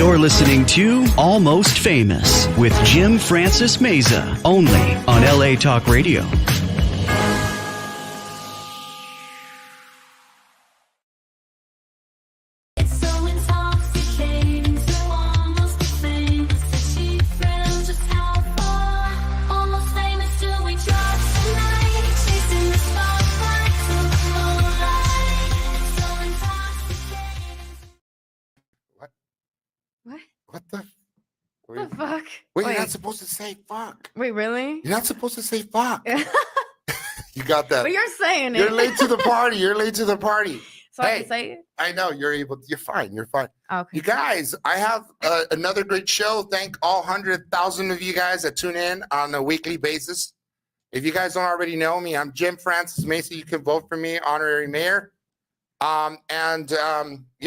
You're listening to Almost Famous with Jim Francis Meza, only on LA Talk Radio. What the fuck? Wait, you're not supposed to say fuck. Wait, really? You're not supposed to say fuck. You got that. But you're saying it. You're late to the party. You're late to the party. So I can say it? I know. You're fine. You're fine. Okay. You guys, I have another great show. Thank all 100,000 of you guys that tune in on a weekly basis. If you guys don't already know me, I'm Jim Francis Meza. You can vote for me, honorary mayor. Yeah,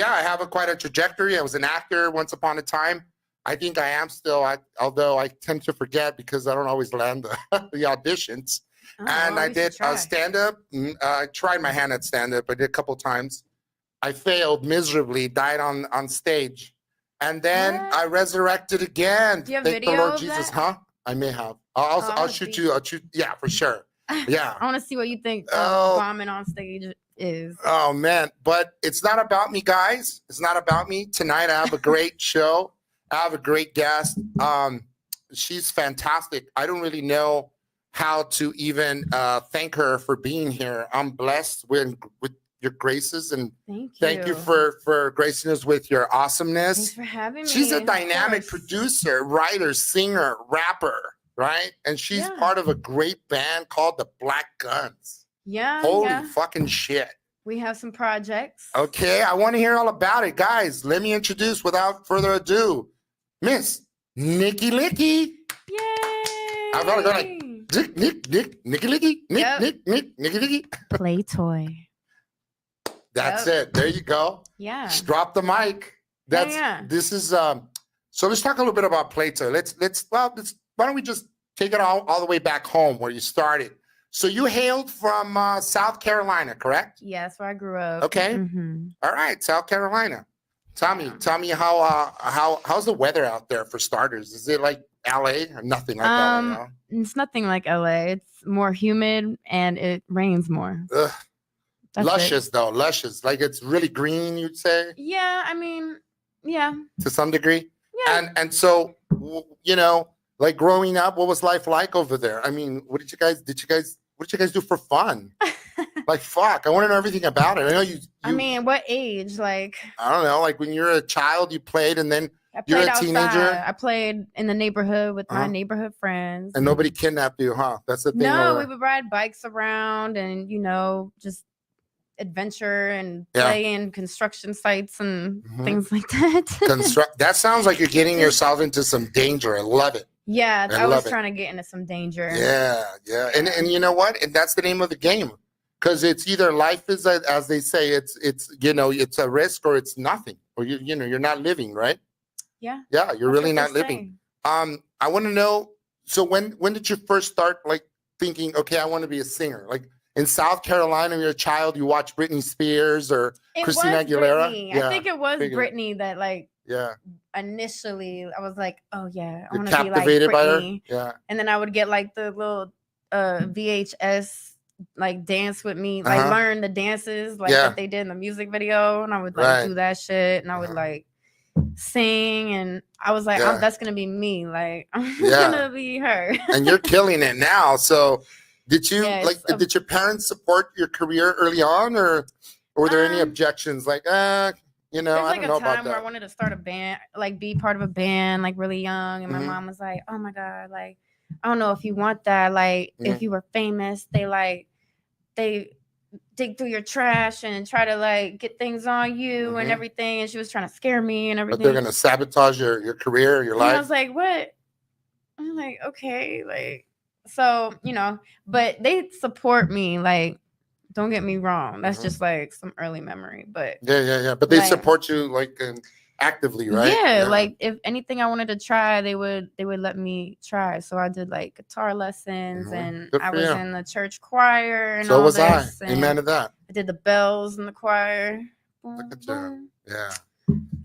I have quite a trajectory. I was an actor once upon a time. I think I am still, although I tend to forget because I don't always land the auditions. And I did stand-up. I tried my hand at stand-up. I did a couple times. I failed miserably, died on stage. And then I resurrected again. Do you have Thank video the Lord of Jesus, that? huh? I may have. I'll shoot you. Yeah, for sure. Yeah. I want to see what you think bombing on stage is. Oh, man. But it's not about me, guys. It's not about me. Tonight, I have a great show. I have a great guest. She's fantastic. I don't really know how to even thank her for being here. I'm blessed with your graces, and thank you for gracing us with your awesomeness. Thanks for having me. She's a dynamic producer, writer, singer, rapper, right? And she's part of a great band called the Black Guns. Yeah. Holy fucking shit. We have some projects. Okay, I want to hear all about it. Guys, let me introduce, without further ado, Miss Nicky Licky. Yay! I thought I got like Nicky Licky, Nicky Licky. Play toy. That's it. There you go. Yeah. Just drop the mic. This is so let's talk a little bit about Play Toy. Why don't we just take it all the way back home where you started? So you hailed from South Carolina, correct? Yeah, that's where I grew up. Okay. Mm-hmm. All right, South Carolina. Tell me how's the weather out there for starters? Is it like LA or nothing like LA? No? It's nothing like LA. It's more humid and it rains more. Ugh. Luscious though, luscious. Like it's really green, you'd say? Yeah, I mean, yeah. To some degree? Yeah. And so, you know, like growing up, what was life like over there? I mean, what did you guys do for fun? Like, fuck, I want to know everything about it. I know you I mean, what age? Like, I don't know, like when you're a child, you played, and then you're a teenager. I played in the neighborhood with my neighborhood friends. And nobody kidnapped you, huh? That's the thing. No, we would ride bikes around and, just adventure and play in construction sites and things like that. That sounds like you're getting yourself into some danger. I love it. Yeah, I was trying to get into some danger. Yeah. And you know what? And that's the name of the game. Because it's either life is, as they say, it's it's a risk or it's nothing. Or you're not living, right? Yeah. Yeah, you're really not living. I want to know, so when did you first start like thinking, okay, I want to be a singer? Like in South Carolina, when you're a child, you watch Britney Spears or Christina Aguilera? Britney. I think it was Britney that initially I was like, oh yeah, I want to be like Britney. By her? Yeah. And then I would get like the little VHS like dance with me, like learn the dances like that they did in the music video, and I would like do that shit, and I would like sing, and I was like, that's gonna be me, like I'm gonna be her. And you're killing it now. So did you did your parents support your career early on, or were there any objections like I don't know about that? There's like a time where I wanted to start a band, like be part of a band, like really young, and my mom was like, oh my god, like I don't know if you want that, like if you were famous, they dig through your trash and try to like get things on you and everything, and she was trying to scare me and everything. But they're gonna sabotage your career, your life. I was like, what? I'm like, okay, like so, but they support me, like don't get me wrong, that's just like some early memory, but but they support you like actively, right? Yeah, like if anything I wanted to try, they would let me try. So I did like guitar lessons, and I was in the church choir, and so all was this. Amen to that. I did the bells in the choir. Look at you. Yeah.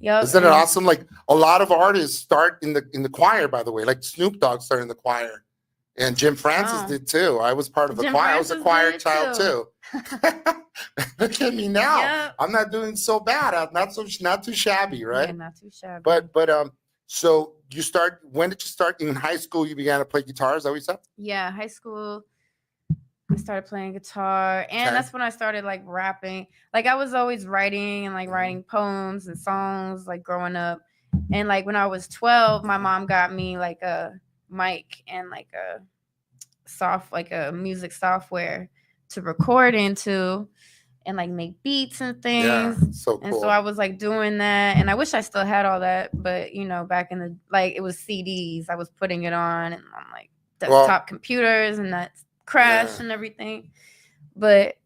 Yep. Isn't it awesome? Like a lot of artists start in the choir, by the way. Like Snoop Dogg started in the choir. And Jim Francis did too. I was part of the choir. I was a choir child too. Look at me now. Yep. I'm not doing so bad. I'm not too shabby, right? Yeah, not too shabby. But so you start. When did you start in high school? You began to play guitar. Is that what you said? Yeah, high school. I started playing guitar, and that's when I started like rapping. Like I was always writing and like writing poems and songs like growing up. And like when I was 12, my mom got me like a mic and like a music software to record into and like make beats and things. Yeah, so cool. And so I was like doing that, and I wish I still had all that, but you know, back in the like it was CDs I was putting it on, and I'm like desktop computers, and that crashed and everything. But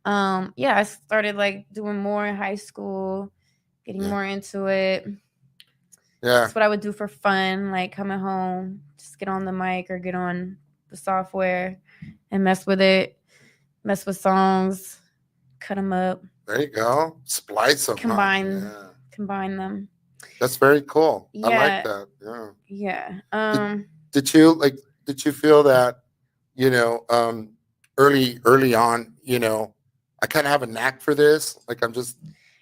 I started like doing more in high school, getting more into it. Yeah, that's what I would do for fun, like coming home, just get on the mic or get on the software and mess with with songs, cut them up. There you go. Splice them. Combine them. That's very cool. Yeah. I like that. Yeah. Yeah. Did you feel that, early on, I kind of have a knack for this? Like I'm just,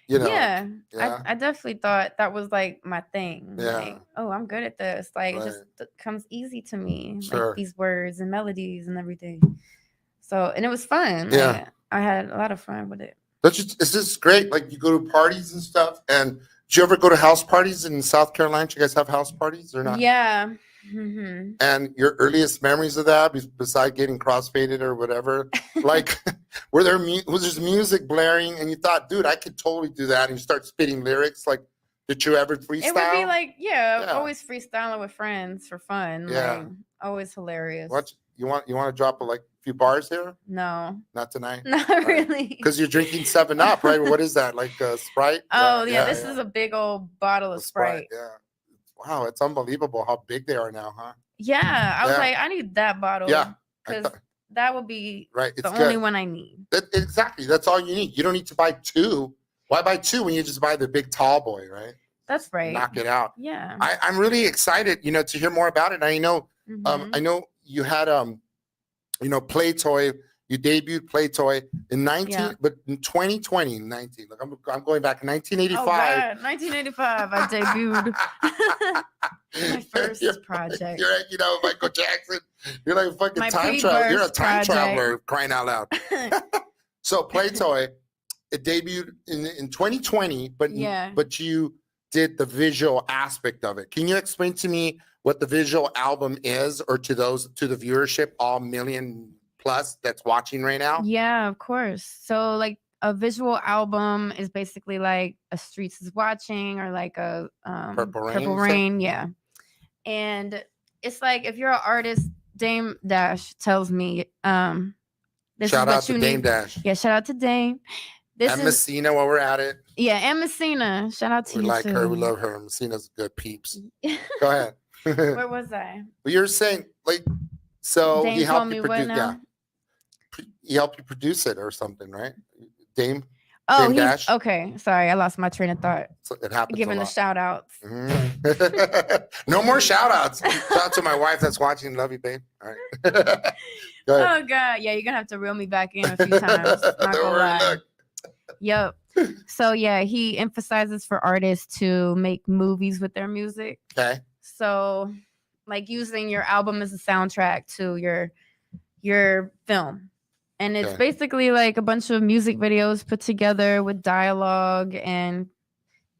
Yeah. I definitely thought that was like my thing. Yeah. Like, oh, I'm good at this. Like it just comes easy to me. Sure. Like these words and melodies and everything. So, and it was fun. Yeah. Like, I had a lot of fun with it. This is great. Like you go to parties and stuff. And did you ever go to house parties in South Carolina? Do you guys have house parties or not? Yeah. Mm-hmm. And your earliest memories of that, besides getting crossfaded or whatever, like was there music blaring and you thought, dude, I could totally do that, and you start spitting lyrics? Like, did you ever freestyle? It would be like, always freestyling with friends for fun. Yeah, like, always hilarious. What you want to drop a few bars here? No, not tonight. Not really. Because you're drinking 7-Up, right? What is that? Like Sprite? Oh yeah, this is a big old bottle of Sprite. Yeah. Wow, it's unbelievable how big they are now, huh? Yeah, I was like, I need that bottle. Yeah, because that would be the only one I need. Exactly, that's all you need. You don't need to buy two. Why buy two when you just buy the big tall boy, right? That's right. Knock it out. Yeah, I'm really excited, to hear more about it. I know, I know you had, Play Toy. You debuted Play Toy in but in 2020, 19. Look, I'm going back in 1985. Oh God, 1985, I debuted my first project. You're like, Michael Jackson. You're like a fucking time traveler. You're a time traveler, crying out loud. So Play Toy, it debuted in 2020, but you did the visual aspect of it. Can you explain to me what the visual album is, or to the viewership, all million plus that's watching right now? Yeah, of course. So like a visual album is basically like a Streets is Watching or like a Purple Rain. Yeah. And it's like, if you're an artist, Dame Dash tells me, this shout is what out to Dame Dash. Yeah, shout out to Dame. And Messina while we're at it. Yeah, and Messina. Shout out to you. We like her. We love her. Messina's good peeps. Go ahead. Where was I? Well, you're saying, so Dame he helped you produce. Yeah, he helped you produce it or something, right? Dame. Oh, Dame Dash. Okay. Sorry, I lost my train of thought. So it happens. Giving the shout outs. No more shout outs. Shout out to my wife that's watching. Love you, babe. All right. Go ahead. Oh God, yeah, you're gonna have to reel me back in a few times. Not gonna lie. Yep. So yeah, he emphasizes for artists to make movies with their music. Okay. So, like using your album as a soundtrack to your film, and it's basically like a bunch of music videos put together with dialogue and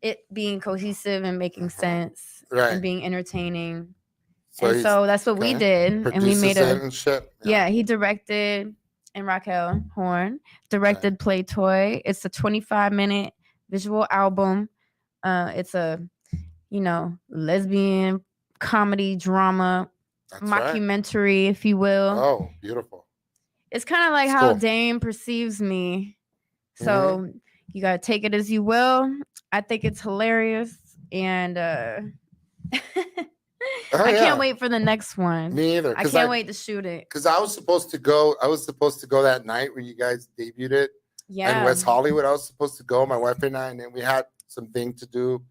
it being cohesive and making sense and being entertaining. So that's what we did, and we made he directed. And Raquel Horn directed Play Toy. It's a 25-minute visual album. It's a, lesbian comedy drama mockumentary, if you will. Oh, beautiful. It's kind of like how Dame perceives me. So you got to take it as you will. I think it's hilarious. And I can't wait for the next one. Me either. I can't wait to shoot it. Because I was supposed to go that night when you guys debuted it. Yeah. In West Hollywood. I was supposed to go, my wife and I, and then we had some thing to do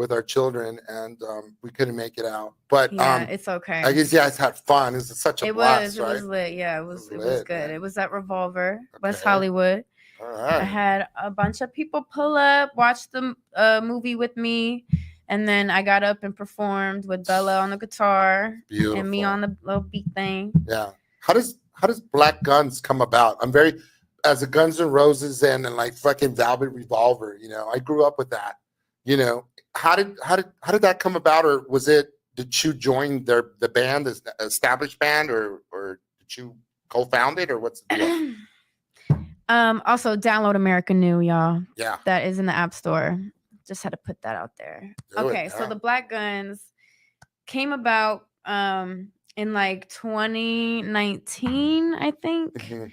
with our children, and we couldn't make it out. But Yeah, it's okay. I guess you guys had fun. It's such a blast, It right? was lit. Yeah, it was lit, good. man. It was at Revolver, West Okay. Hollywood. All I right. had a bunch of people pull up, watch the movie with me, and then I got up and performed with Bella on the guitar Beautiful. and me on the little beat thing. Yeah. How does Black Guns come about? I'm very, as a Guns N' Roses and like fucking Velvet Revolver, you know, I grew up with that. You know, how did that come about, or was it, did you join the band, the established band, or did you co-found it, or what's the deal? Also download American New, y'all. Yeah. That is in the App Store. Just had to put that out there. Okay, so the Black Guns came about in like 2019, I think. Mm-hmm.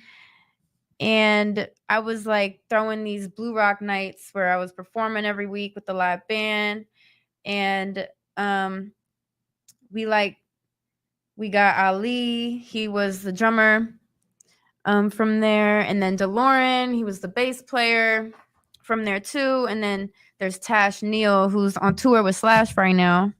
And I was like throwing these Blue Rock nights where I was performing every week with the live band. And we got Ali, he was the drummer from there, and then DeLorean, he was the bass player from there too. And then there's Tash Neal, who's on tour with Slash right now.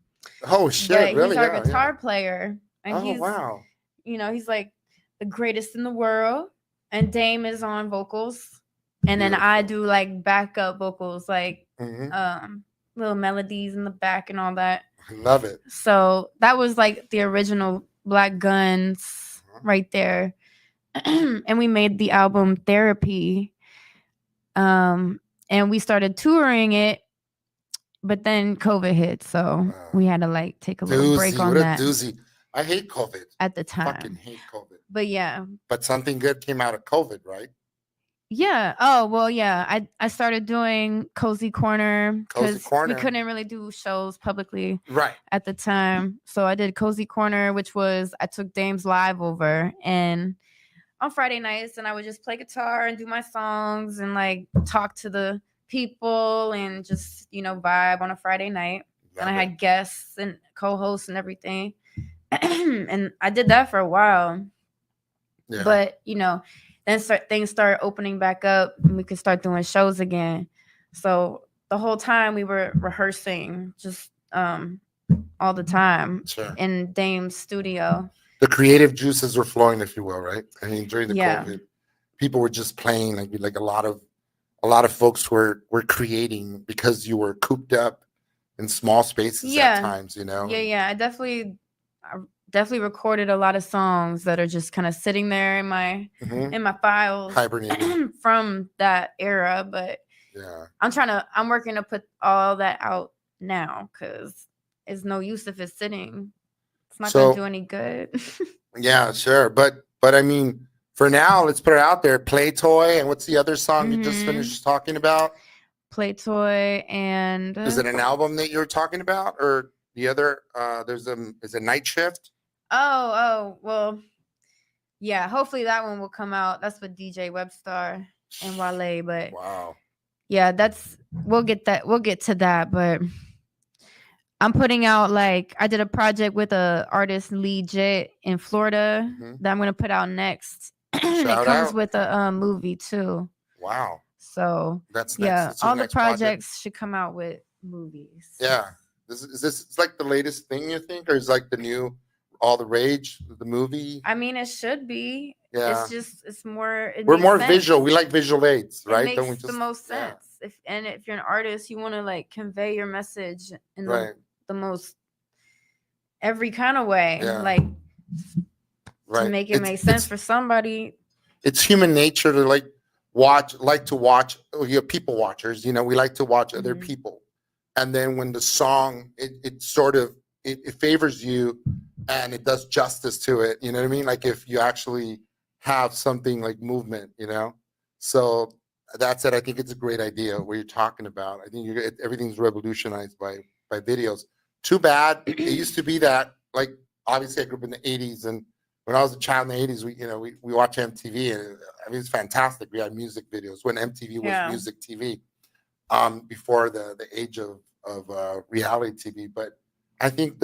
Oh shit! But really? He's our guitar player, and he's, wow, you know, he's like the greatest in the world. And Dame is on vocals, and then I do like backup vocals, like little melodies in the back and all that. I love it. So that was like the original Black Guns right there. And we made the album Therapy, and we started touring it, but then COVID hit, so we had to like take a little break on that. Doozy. I hate COVID at the time. Fucking hate COVID. But yeah. But something good came out of COVID, right? Yeah. Oh, well, yeah. I started doing Cozy Corner because we couldn't really do shows publicly at the time. So I did Cozy Corner, which was, I took Dame's Live over, and on Friday nights, and I would just play guitar and do my songs and like talk to the people and just, you know, vibe on a Friday night. And I had guests and co-hosts and everything. And I did that for a while. Yeah. But, you know, then things started opening back up and we could start doing shows again. So the whole time we were rehearsing just all the time in Dame's studio. The creative juices were flowing, if you will, right? I mean, during the COVID, people were just playing. Like a lot of folks were creating because you were cooped up in small spaces at times, you know? Yeah. I definitely recorded a lot of songs that are just kind of sitting there in my files hibernating from that era. But I'm working to put all that out now because it's no use if it's sitting. It's not gonna do any good. Yeah, sure. But I mean, for now, let's put it out there. Play Toy, and what's the other song you just finished talking about? Play Toy, and is it an album that you're talking about, or the other? Is it Night Shift? Oh, well, yeah. Hopefully that one will come out. That's with DJ Webstar and Wale. But yeah, we'll get to that. But I'm putting out, like, I did a project with a artist Lee Jit in Florida that I'm gonna put out next. And it comes with a movie too. Wow. So that's next. All the projects should come out with movies. Yeah. Is this like the latest thing you think, or is like the new all the rage, the movie? I mean, it should be. Yeah. It's more. We're more visual. We like visual aids, right? It makes the most sense. If you're an artist, you want to like convey your message in the most every kind of way, like to make it make sense for somebody. It's human nature to like to watch. You're people watchers, you know. We like to watch other people, and then when the song it sort of it favors you and it does justice to it, you know what I mean? Like if you actually have something like movement, you know. So that's it. I think it's a great idea what you're talking about. I think everything's revolutionized by videos. Too bad it used to be that, like, obviously I grew up in the 80s, and when I was a child in the 80s, we watched MTV, and I mean it's fantastic. We had music videos when MTV was music TV, before the age of reality TV. But I think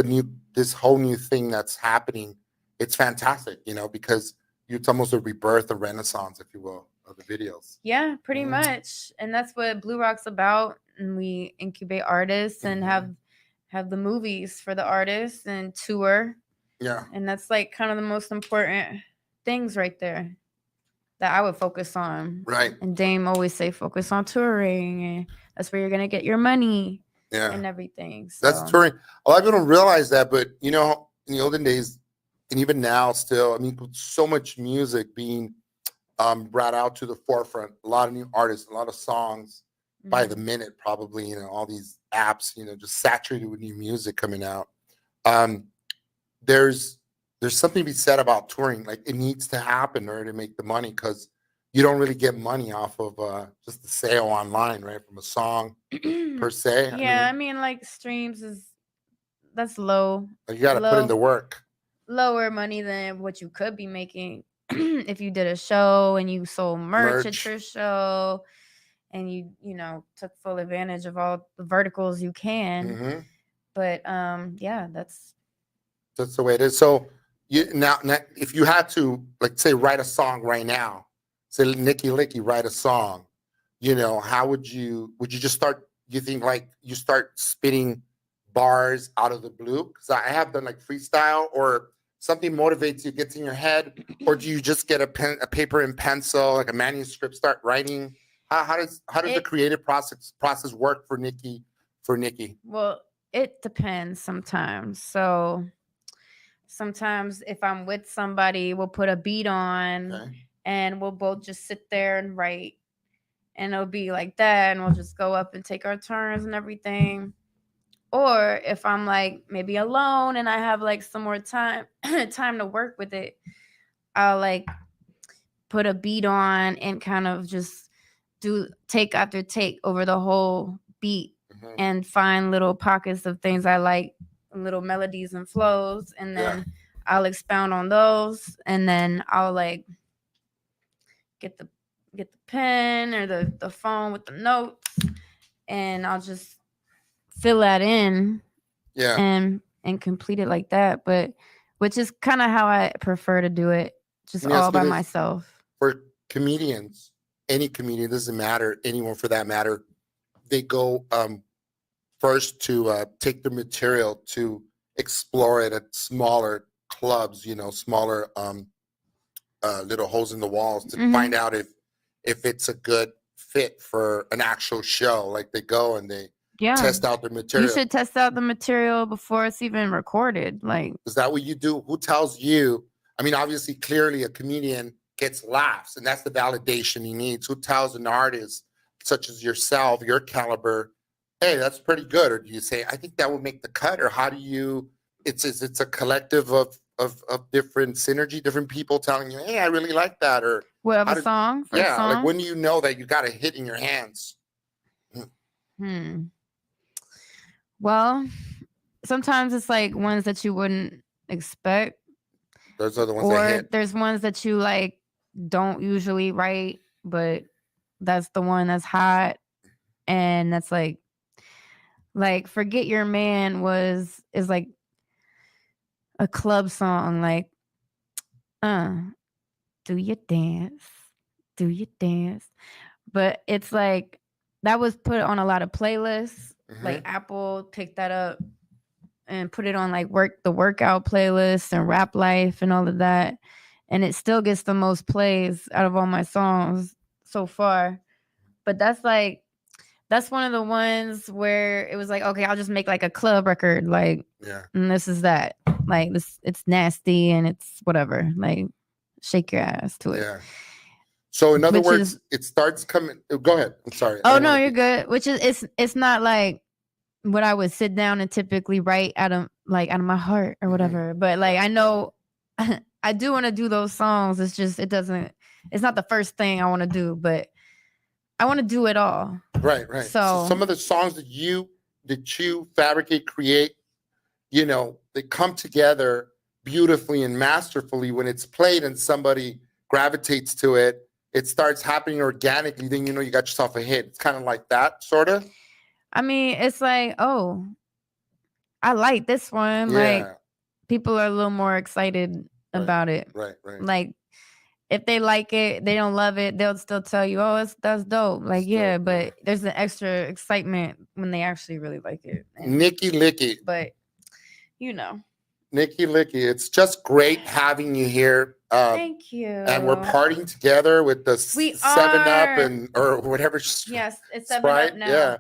this whole new thing that's happening, it's fantastic, you know, because it's almost a rebirth, a renaissance, if you will, of the videos. Yeah, pretty much. And that's what Blue Rock's about. and we incubate artists and have the movies for the artists and tour. Yeah. And that's like kind of the most important things right there that I would focus on. Right. And Dame always say focus on touring, and that's where you're gonna get your money. Yeah. And everything. So. That's touring. A lot of people don't realize that, but you know, in the olden days, and even now still, I mean, with so much music being brought out to the forefront, a lot of new artists, a lot of songs by the minute, probably, you know, all these apps, you know, just saturated with new music coming out. There's something to be said about touring. Like, it needs to happen in order to make the money, because you don't really get money off of just the sale online, right? From a song per se. Yeah, I mean, like streams that's low. You got to put in the work. Lower money than what you could be making if you did a show and you sold merch at your show and you know, took full advantage of all the verticals you can. But yeah, that's the way it is. So you now if you had to, like, say, write a song right now, say Nicky Licky write a song, you know, how would you just start? You think like you start spitting bars out of the blue? Because I have done like freestyle, or something motivates you, gets in your head, or do you just get a paper and pencil, like a manuscript, start writing? How does the creative process work for Nicky? Well, it depends sometimes. So sometimes if I'm with somebody, we'll put a beat on and we'll both just sit there and write, and it'll be like that, and we'll just go up and take our turns and everything. Or if I'm like maybe alone and I have like some more time to work with it, I'll like put a beat on and kind of just do take after take over the whole beat and find little pockets of things I like, little melodies and flows, and then I'll expound on those, and then I'll like get the pen or the phone with the notes, and I'll just fill that in and complete it like that. But which is kind of how I prefer to do it, just all by myself. For comedians, any comedian, doesn't matter, anyone for that matter, they go first to take the material to explore it at smaller clubs, you know, smaller little holes in the walls to find out if it's a good fit for an actual show. Like, they go and they test out the material. You should test out the material before it's even recorded. Like, is that what you do? Who tells you? I mean, obviously, clearly a comedian gets laughs, and that's the validation he needs. Who tells an artist such as yourself, your caliber, hey, that's pretty good? Or do you say, I think that would make the cut? Or how do you, it's a collective of different synergy, different people telling you, hey, I really like that? Or what, of a song? Like, when do you know that you got a hit in your hands? Well, sometimes it's like ones that you wouldn't expect. Those are the ones that hit. There's ones that you like don't usually write, but that's the one that's hot, and that's like Forget Your Man is like a club song, like do you dance, but it's like that was put on a lot of playlists. Like, Apple picked that up and put it on like the workout playlist and Rap Life and all of that, and it still gets the most plays out of all my songs so far. But that's one of the ones where it was like, okay, I'll just make like a club record, like, and this is that, like, this, it's nasty and it's whatever, like, shake your ass to it. So in other words, it starts coming. Go ahead. I'm sorry. Oh no, you're good. Which is it's not like what I would sit down and typically write out of my heart or whatever. But like, I know I do want to do those songs. It's just it's not the first thing I want to do, but I want to do it all. Right. So some of the songs that you fabricate, create, you know, they come together beautifully and masterfully when it's played and somebody gravitates to it. It starts happening organically. Then, you know, you got yourself a hit. It's kind of like that, sort of. I mean, it's like, oh, I like this one. Like, people are a little more excited about it. Right. Like, if they like it, they don't love it, they'll still tell you, "Oh, that's dope." Like, yeah, but there's an extra excitement when they actually really like it. Nicky Licky. But you know. Nicky Licky, it's just great having you here. Thank you. And we're partying together with the 7-Up and or whatever. Yes, it's 7-Up now. Yeah.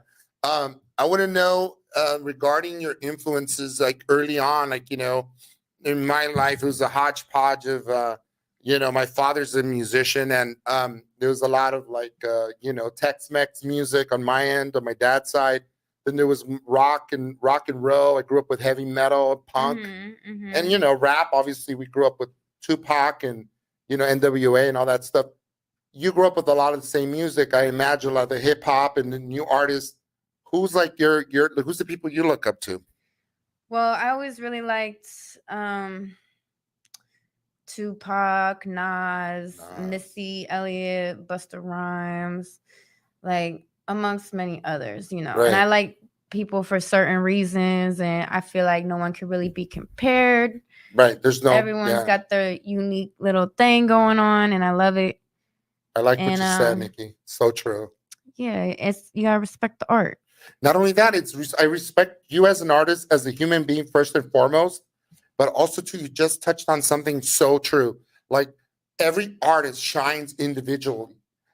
I want to know regarding your influences, like early on, like, you know, in my life, it was a hodgepodge of, you know, my father's a musician, and there was a lot of like, you know, Tex-Mex music on my end, on my dad's side. Then there was rock and roll. I grew up with heavy metal, punk, and, you know, rap. Obviously, we grew up with Tupac and, you know, NWA and all that stuff. You grew up with a lot of the same music. I imagine a lot of the hip hop and the new artists. Who's like who's the people you look up to? Well, I always really liked Tupac, Nas, Missy Elliott, Busta Rhymes, like amongst many others, you know. Right. And I like people for certain reasons, and I feel like no one can really be compared. Right. Everyone's got their unique little thing going on, and I love it. I like what you said, Nikki. So true. Yeah, you gotta respect the art. Not only that, I respect you as an artist, as a human being first and foremost, but also too, you just touched on something so true. Like every artist shines individually,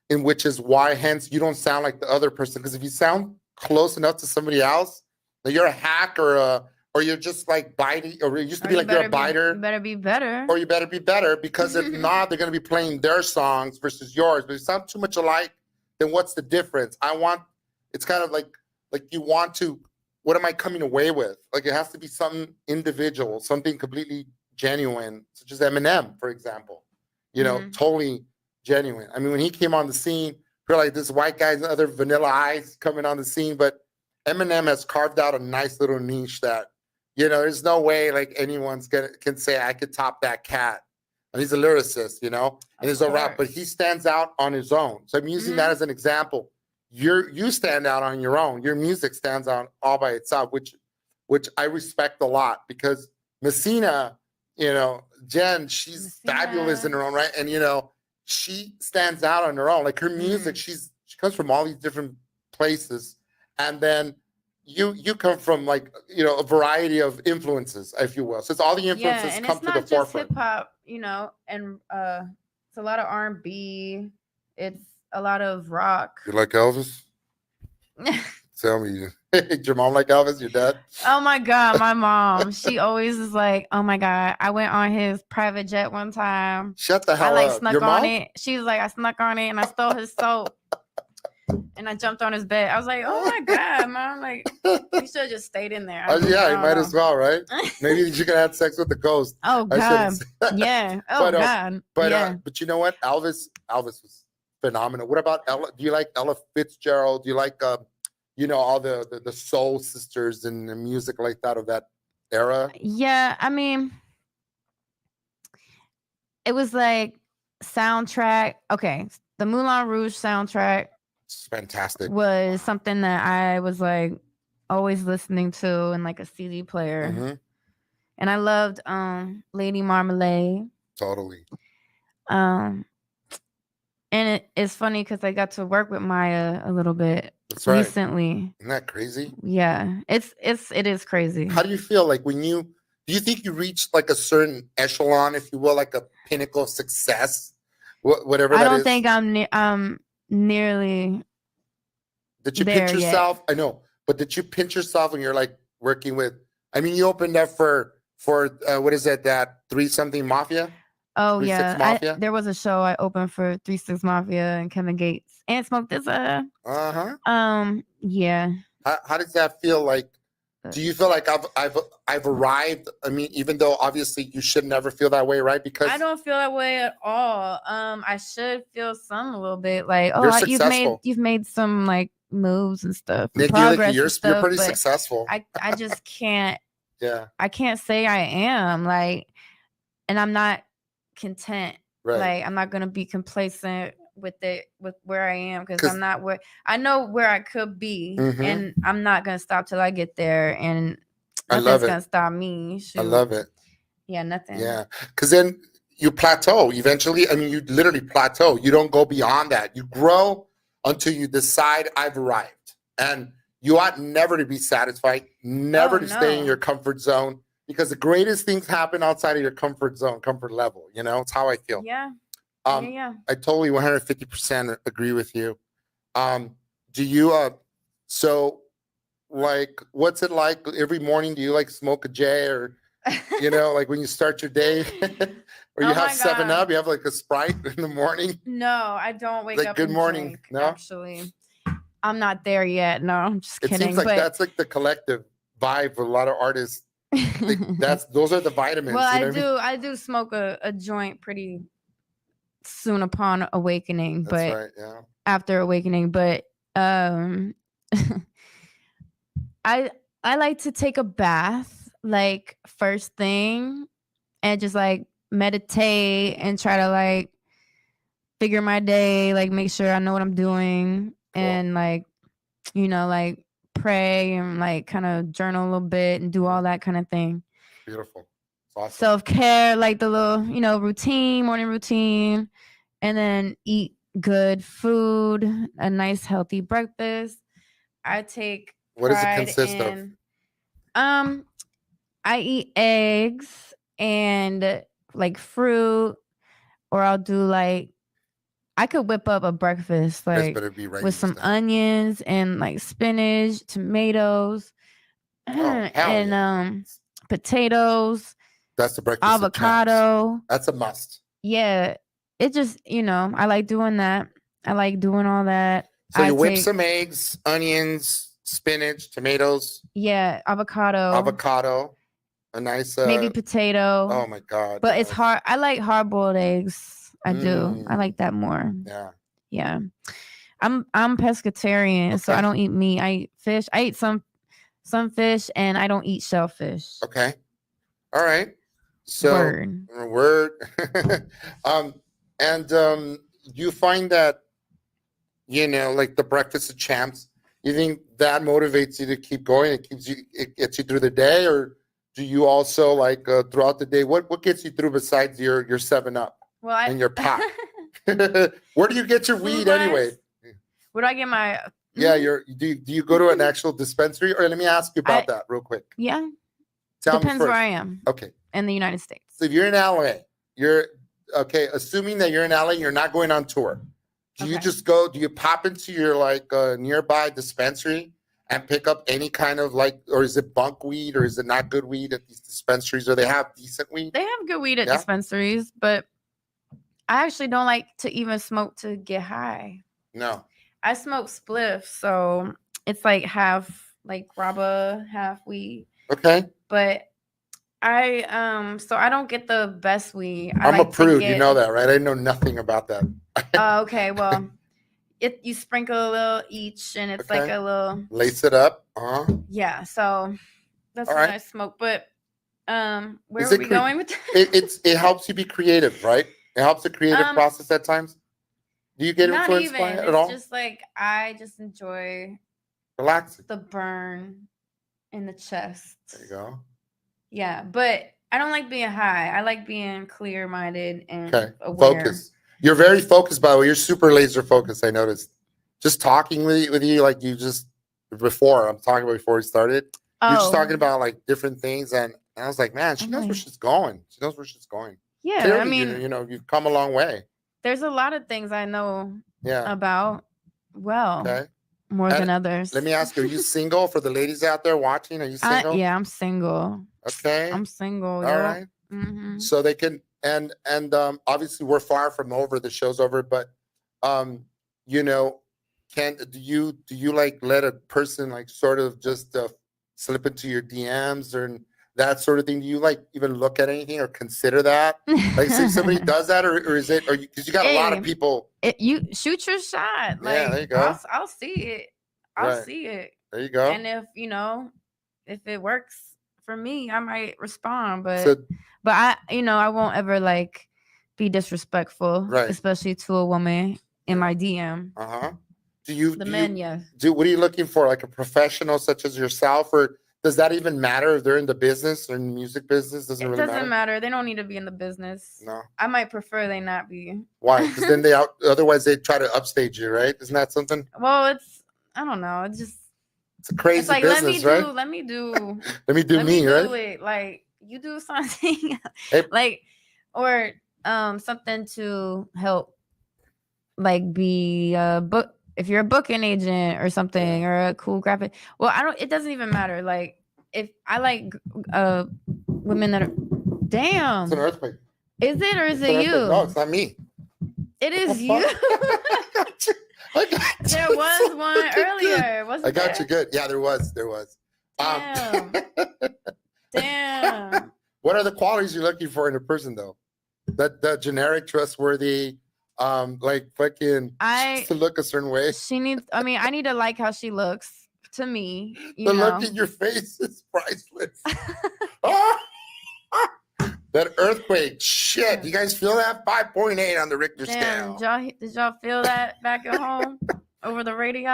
in which is why hence you don't sound like the other person. Because if you sound close enough to somebody else, then you're a hack or you're just like biting, or it used to be like you're a biter. You better be better. Or you better be better, because if not, they're going to be playing their songs versus yours. But if you sound too much alike, then what's the difference? It's kind of like you want to, what am I coming away with? Like it has to be something individual, something completely genuine, such as Eminem, for example. You know, totally genuine. I mean, when he came on the scene, we're like this white guy and other Vanilla Ice coming on the scene, but Eminem has carved out a nice little niche that, you know, there's no way like anyone's can say I could top that cat. And he's a lyricist, you know, and he's a rap, but he stands out on his own. So I'm using that as an example. You stand out on your own. Your music stands out all by itself, which I respect a lot, because Messina, you know, Jen, she's fabulous in her own right, and you know, she stands out on her own. Like her music, she comes from all these different places, and then you come from like, you know, a variety of influences, if you will. So it's all the influences come to the forefront. It's not just hip hop, you know, and it's a lot of R&B. It's a lot of rock. You like Elvis? Tell me, your mom like Elvis? Your dad? Oh my God, my mom. She always is like, oh my God, I went on his private jet one time. Shut the hell up. Snuck on it. She was like, I snuck on it and I stole his soap. And I jumped on his bed. I was like, oh my God, Mom. Like, you should have just stayed in there. Yeah, you might as well, right? Maybe you could have sex with the ghost. Oh God. Yeah. Oh God. But you know what? Elvis was phenomenal. What about Ella? Do you like Ella Fitzgerald? Do you like you know, all the soul sisters and the music like that of that era? Yeah, I mean, it was like soundtrack. Okay, the Moulin Rouge soundtrack. It's fantastic. Was something that I was like always listening to in like a CD player. And I loved Lady Marmalade. Totally. And it's funny because I got to work with Maya a little bit recently. Isn't that crazy? Yeah, it is crazy. How do you feel like do you think you reached like a certain echelon, if you will, like a pinnacle of success, whatever that is? I don't think I'm nearly. Did you pinch yourself? Yet. I know, but did you pinch yourself when you're like working with? I mean, you opened up for what is it, that 3-something Mafia? Oh yeah, there was a show I opened for 3-6 Mafia and Kevin Gates and Smoke DZA. Yeah. How does that feel? Like, do you feel like I've arrived? I mean, even though obviously you should never feel that way, right? Because I don't feel that way at all. I should feel some a little bit like, you've made some like moves and stuff. Nicky Licky, you're pretty successful. I just can't. Yeah. I can't say I am like, and I'm not content. Right. Like I'm not gonna be complacent with where I am, because I'm not where I know where I could be, and I'm not gonna stop till I get there, and nothing's gonna stop me. Shoot. I love it. Yeah, nothing. Yeah, because then you plateau eventually. I mean, you literally plateau. You don't go beyond that. You grow until you decide I've arrived. And you ought never to be satisfied, never to stay in your comfort zone, because the greatest things happen outside of your comfort zone, comfort level. You know, it's how I feel. Yeah. I totally 150% agree with you. Do you, so like, what's it like every morning? Do you like smoke a J or, you know, like when you start your day or you have 7-Up, you have like a Sprite in the morning? No, I don't wake like, up good and morning. drink, No, actually. I'm not there yet. No, I'm just kidding. It seems like that's like the collective vibe for a lot of artists. Like, those are the vitamins. Well, you know I do smoke a joint pretty soon upon awakening, That's but right, yeah. after awakening, but I like to take a bath like first thing and just like meditate and try to like figure my day, like make sure I know what I'm doing, and like, you know, like pray and like kind of journal a little bit and do all that kind of thing. Beautiful. Awesome. Self-care, like the little, you know, morning routine, and then eat good food, a nice healthy breakfast. I take What does it consist of? I eat eggs and like fruit, or I'll do like, I could whip up a breakfast like with some onions and like spinach, tomatoes, and potatoes. That's the breakfast. Avocado. That's a must. Yeah, it just, you know, I like doing that. I like doing all that. So you whip some eggs, onions, spinach, tomatoes. Yeah, avocado. A nice maybe potato. Oh my God! But it's hard. I like hard-boiled eggs. I do. I like that more. Yeah. Yeah. I'm pescatarian, so I don't eat meat. I eat fish. I eat some fish, and I don't eat shellfish. Okay. All right. So word. You find that, you know, like the Breakfast of Champs, you think that motivates you to keep going? It gets you through the day, or do you also like throughout the day? What gets you through besides your 7-Up and your pot? Where do you get your weed anyway? Where do I get my? Yeah, do you go to an actual dispensary? Or let me ask you about that real quick. Yeah. Tell Depends me where I am. Okay. In the United States. So if you're in LA, assuming that you're in LA, you're not going on tour. Do you just go? Do you pop into your like nearby dispensary and pick up any kind of like, or is it bunk weed, or is it not good weed at these dispensaries, or they have decent weed? They have good weed at dispensaries, but I actually don't like to even smoke to get high. No. I smoke spliffs, so it's like half like grabba, half weed. Okay. But so I don't get the best weed. I'm a prude, you know that, right? I know nothing about that. Okay, well, you sprinkle a little each, and it's like a little lace it up. Yeah, so that's what I smoke. But where are we going with that? It helps you be creative, right? It helps the creative process at times. Do you get influenced by it at all? It's just like I just enjoy relaxing, the burn in the chest. There you go. Yeah, but I don't like being high. I like being clear-minded and aware. Focused. You're very focused, by the way. You're super laser focused. I noticed. Just talking with you, like you just before. I'm talking about before we started. You're just talking about like different things, and I was like, man, she knows where she's going. She knows where she's going. Yeah, clearly, I mean, you know, you've come a long way. There's a lot of things I know about. Well, more than others. Let me ask you: are you single? For the ladies out there watching, are you single? Yeah, I'm single. Okay, I'm single. All right. Mm-hmm. So they can, and obviously we're far from over. The show's over, but you know, do you like let a person like sort of just slip into your DMs or that sort of thing? Do you like even look at anything or consider that? Like, say somebody does that, or is it? Or because you got a lot of people. You shoot your shot. Like, yeah, there you go. I'll see it. I'll see it. There you go. And if it works for me, I might respond. But I won't ever like be disrespectful, especially to a woman in my DM. Do you? Men, yes. What are you looking for? Like a professional such as yourself, or does that even matter if they're in the business or in the music business? Doesn't It really doesn't matter. matter. They don't need to be in the business. No. I might prefer they not be. Why? Because then otherwise they try to upstage you, right? Isn't that something? Well, I don't know. It's a crazy it's like business, right? let me do Let me do me, right? it. Like you do something Hey. like or something to help like be a book if you're a booking agent or something or a cool graphic. Well, it doesn't even matter. Like if I like women that are damn. It's an earthquake. Is it or is it you? No, it's not me. It is you. I got you. There was one earlier. Wasn't I got there? you good. Yeah, there was. Damn. Damn. What are the qualities you're looking for in a person, though? That generic, trustworthy, like fucking to look a certain way. She needs. I mean, I need to like how she looks to me. The look in your face is priceless. Ah! That earthquake, shit! You guys feel that? 5.8 on the Richter scale. Did y'all feel that back at home over the radio?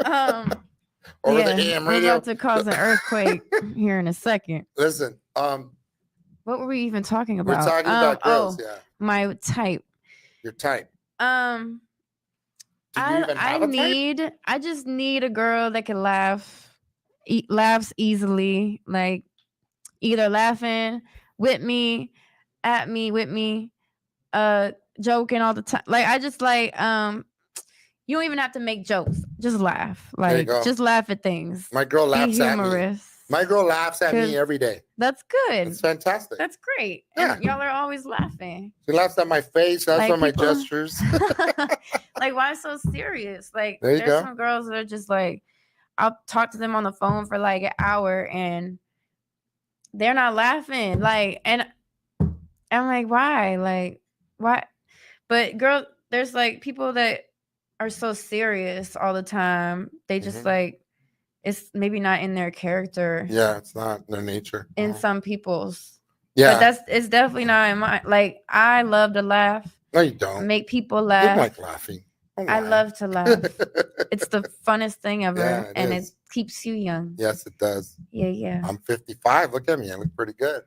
Over the AM radio. We're about to cause an earthquake here in a second. Listen, what were we even talking about? We're talking about girls. Yeah, my type. Your type. I just need a girl that can laughs easily, like either laughing with me, at me, with me, joking all the time. Like I just like you don't even have to make jokes. Just laugh. Like just laugh at things. My girl laughs at me. My girl laughs at me every day. That's good. It's fantastic. That's great. Yeah. And y'all are always laughing. She laughs at my face. That's like my gestures. Like, why so serious? Like, there's some girls that are just like, I'll talk to them on the phone for like an hour and they're not laughing. Like, and I'm like, why? Like, why? But girl, there's like people that are so serious all the time. They just like, it's maybe not in their character. Yeah, it's not their nature. In some people's. Yeah. But it's definitely not in mine. Like, I love to laugh. No, you don't. Make people laugh. You don't like laughing. I love to laugh. It's the funnest thing ever. Yeah, and it keeps you young. Yes, it does. Yeah. I'm 55. Look at me. I look pretty good.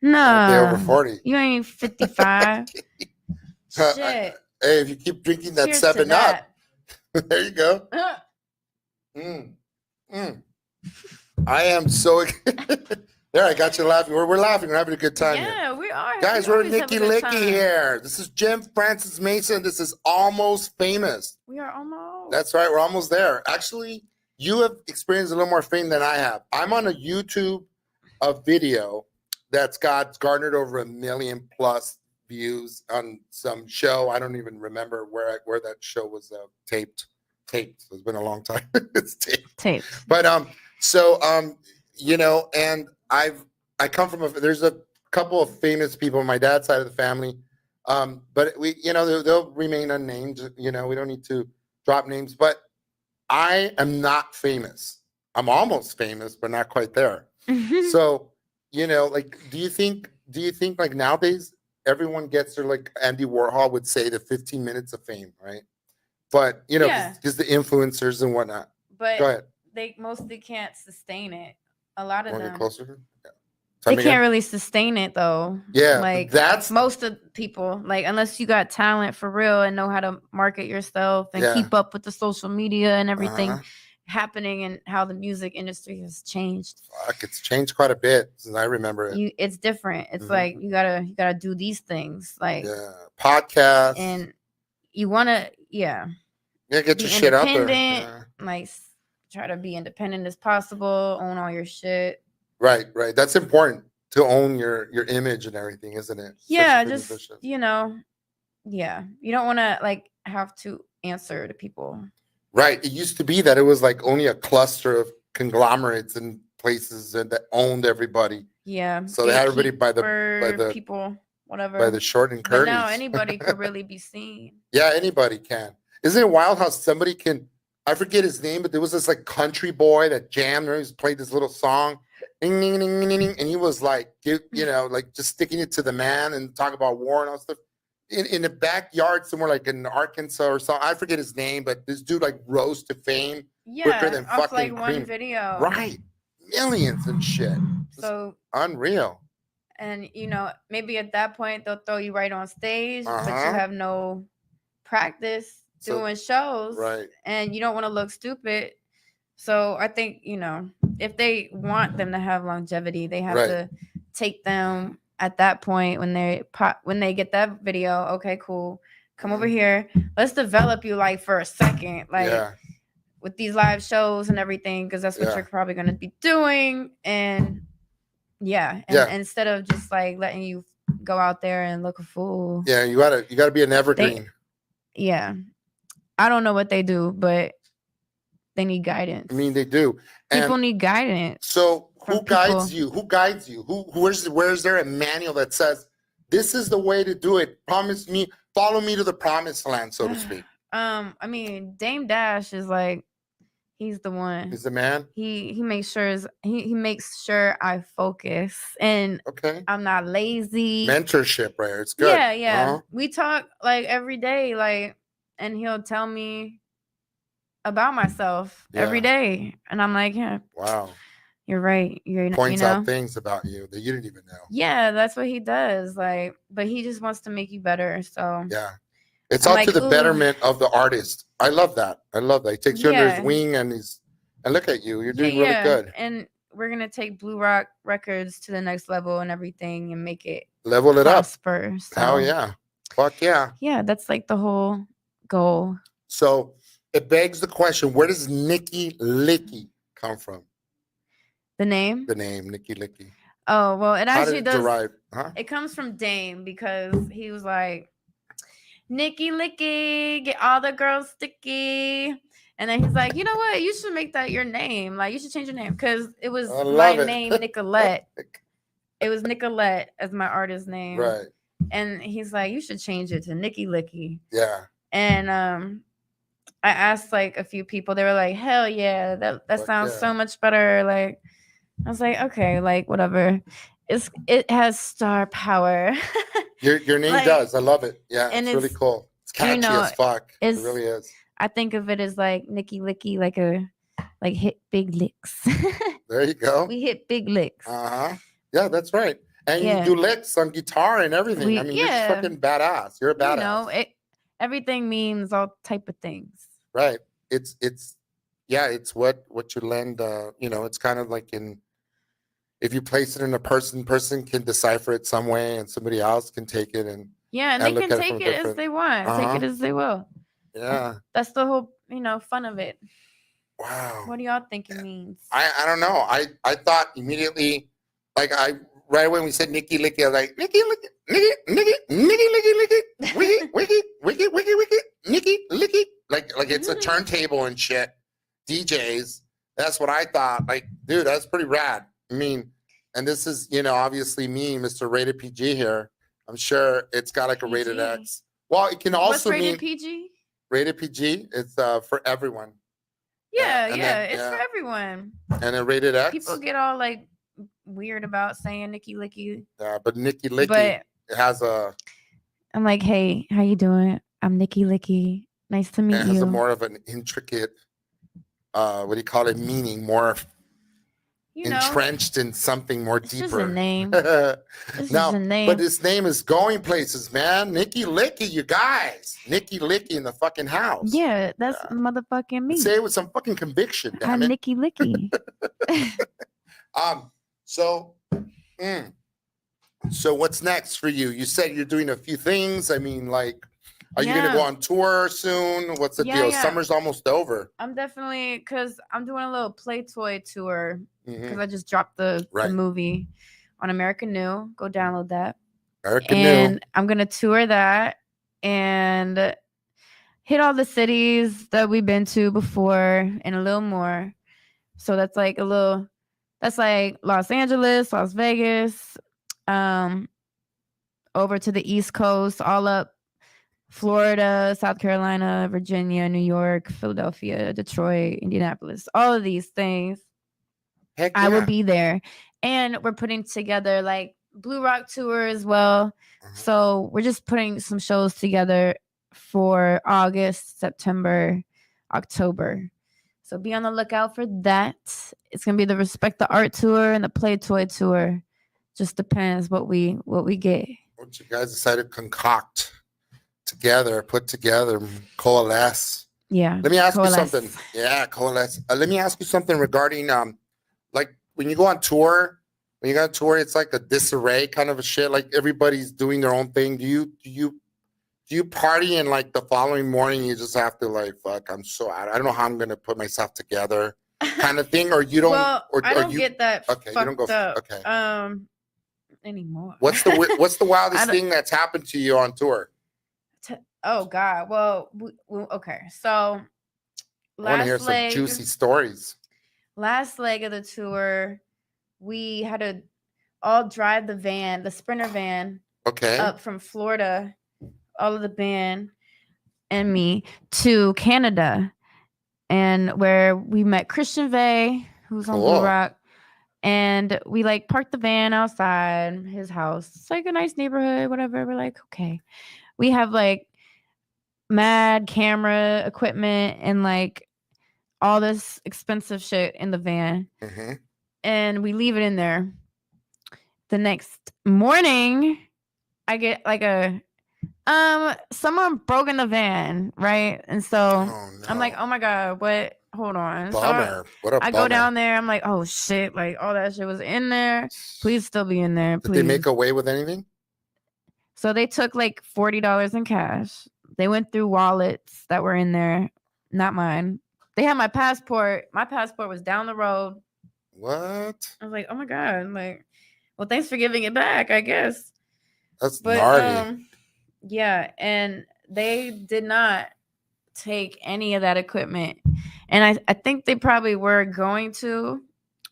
No. Over 40. You ain't 55. Shit. Hey, if you keep drinking that 7-Up, there you go. I am so there. I got you laughing. We're laughing. We're having a good time. Yeah, we are. Guys, we're Nicky Licky here. This is Jim Francis Meza, and this is Almost Famous. We are almost. That's right. We're almost there. Actually, you have experienced a little more fame than I have. I'm on a YouTube video that's garnered over 1 million plus views on some show. I don't even remember where that show was taped. It's been a long time. It's taped. But you know, and I come from there's a couple of famous people on my dad's side of the family. But we, you know, they'll remain unnamed. You know, we don't need to drop names. But I am not famous. I'm almost famous, but not quite there. So, you know, like, do you think like nowadays everyone gets their, like Andy Warhol would say, the 15 minutes of fame, right? But, you know, because the influencers and whatnot. But go ahead. They mostly can't sustain it. A lot of them. Closer? Yeah. They can't really sustain it though. Yeah. Like that's most of people, like unless you got talent for real and know how to market yourself and keep up with the social media and everything happening and how the music industry has changed. Fuck, it's changed quite a bit since I remember it. It's different. It's like you gotta do these things. Like podcasts. And you wanna get your shit out there. Like try to be independent as possible, own all your shit. Right. That's important to own your image and everything, isn't it? Yeah, just you know, you don't want to like have to answer to people. Right. It used to be that it was like only a cluster of conglomerates and places that owned everybody. Yeah. So they had everybody by the people, whatever, by the short and curlies. But now anybody could really be seen. Yeah, anybody can. Isn't it wild how somebody can? I forget his name, but there was this like country boy that jammed or he played this little song, and he was like, you know, like just sticking it to the man and talk about war and all stuff in the backyard somewhere like in Arkansas or something. I forget his name, but this dude like rose to fame quicker than off fucking like one cream. video. Right. Millions and shit. So unreal. And maybe at that point they'll throw you right on stage, but you Uh-huh. have no practice doing shows, right. and you don't want to look stupid. So I think if they want them to have longevity, they have Right. to take them at that point when they get that video. Okay, cool. Come over here. Let's develop you like for a second, like Yeah. with these live shows and everything, because that's what Yeah. you're probably going to be doing. And instead of just like letting you go out there and look a fool. Yeah, you gotta be an evergreen. I don't know what they do, but they need guidance. I mean, they do. People need guidance. So who guides you? Who guides you? Where's there a manual that says this is the way to do it? Follow me to the promised land, so to speak. I mean, Dame Dash is like, he's the one. He's the man. He makes sure he makes sure I focus and I'm not lazy. Mentorship, right? It's good. Yeah. Uh-huh. We talk like every day, like, and he'll tell me about myself every day, and I'm like, yeah, wow, you're right. Points out things about you that you didn't even know. Yeah, that's what he does. Like, but he just wants to make you better. So yeah, it's all to the betterment of the artist. I love that. He takes you under his wing, and look at you. You're doing really good. And we're gonna take Blue Rock Records to the next level and everything, and make it prosper. So. Hell yeah, fuck yeah. Yeah, that's like the whole goal. So it begs the question: where does Nicky Licky come from? The name? The name Nicky Licky. Oh well, it actually does. Derive? Huh? It comes from Dame, because he was like, Nicky Licky, get all the girls sticky. And then he's like, you know what? You should make that your name. Like, you should change your name, because it was my name, Nicolette. It was Nicolette as my artist name. Right. And he's like, you should change it to Nicky Licky. Yeah. And I asked like a few people. They were like, hell yeah, that sounds so much better. Like, I was like, okay, like whatever. It has star power. Your name does. I love it. Yeah, and it's really cool. It's catchy as fuck. It really is. I think of it as like Nicky Licky, like hit big licks. There you go. We hit big licks. Uh-huh. Yeah, that's right. And you do licks on guitar and everything. You're just fucking badass. You're a badass. Everything means all type of things. Right. It's what you lend. It's kind of like if you place it in a person can decipher it some way, and somebody else can take it and they can take it as they want. Uh-huh. Take it as they will. Yeah. That's the whole fun of it. Wow. What do y'all think it means? I don't know. I thought immediately, like right when we said Nicky Licky, I was like, Nicky Licky, Nicky Licky, Wiki, Nicky Licky. Like it's a turntable and shit. DJs. That's what I thought. Like, dude, that's pretty rad. I mean, and this is, obviously me, Mr. Rated PG here. I'm sure it's got like a rated X. Well, it can also mean. What's rated PG? Rated PG. It's for everyone. Yeah, it's for everyone. And then rated X. People get all like weird about saying Nicky Licky. Yeah, but Nicky Licky has a. I'm like, hey, how you doing? I'm Nicky Licky. Nice to meet you. It has more of an intricate, what do you call it? Meaning, more entrenched in something more deeper. Just a name. Just a name. But his name is going places, man. Nicky Licky, you guys. Nicky Licky in the fucking house. Yeah, that's motherfucking me. Say it with some fucking conviction. Damn I'm Nicky Licky. So what's next for you? You said you're doing a few things. I mean, like, are you gonna go on tour soon? What's the deal? Yeah. Summer's almost over. I'm definitely, because I'm doing a little Play Toy tour, because I just dropped the movie on American New. Go download that. New. I'm gonna tour that and hit all the cities that we've been to before and a little more. So that's like Los Angeles, Las Vegas, over to the East Coast, all up Florida, South Carolina, Virginia, New York, Philadelphia, Detroit, Indianapolis, all of these things. Heck yeah. I will be there. And we're putting together like Blue Rock tour as well. So we're just putting some shows together for August, September, October. So be on the lookout for that. It's gonna be the Respect the Art tour and the Play Toy tour. Just depends what we get. What you guys decided to concoct together, put together, coalesce. Yeah. Let me ask coalesce. you something. Yeah, coalesce. Let me ask you something regarding like when you go on tour. When you go on tour, it's like a disarray kind of a shit. Like everybody's doing their own thing. Do you party and like the following morning you just have to like fuck? I'm so out. I don't know how I'm gonna put myself together, kind of thing. Or you don't. Well, or I don't you, get that okay, fucked you don't go. up Okay. Anymore. What's the wildest thing that's happened to you on tour? Oh God. Well, okay. So I want to hear some juicy stories. Last leg of the tour, we had to all drive the Sprinter van, up from Florida, all of the band and me, to Canada, and where we met Christian Vey, who's on Blue Rock. And we like parked the van outside his house. It's like a nice neighborhood, whatever. We're like, okay. We have like mad camera equipment and like all this expensive shit in the van. Mm-hmm. And we leave it in there. The next morning, I get like someone broke in the van, right? And so I'm like, oh my God, what? Hold on. Bummer. So I go down there. I'm like, oh shit, like all that shit was in there. Please still be in there. Please. Did they make away with anything? So they took like $40 in cash. They went through wallets that were in there, not mine. They had my passport. My passport was down the road. What? I was like, oh my God. I'm like, well, thanks for giving it back, I guess. That's gnarly. Yeah, and they did not take any of that equipment. And I think they probably were going to,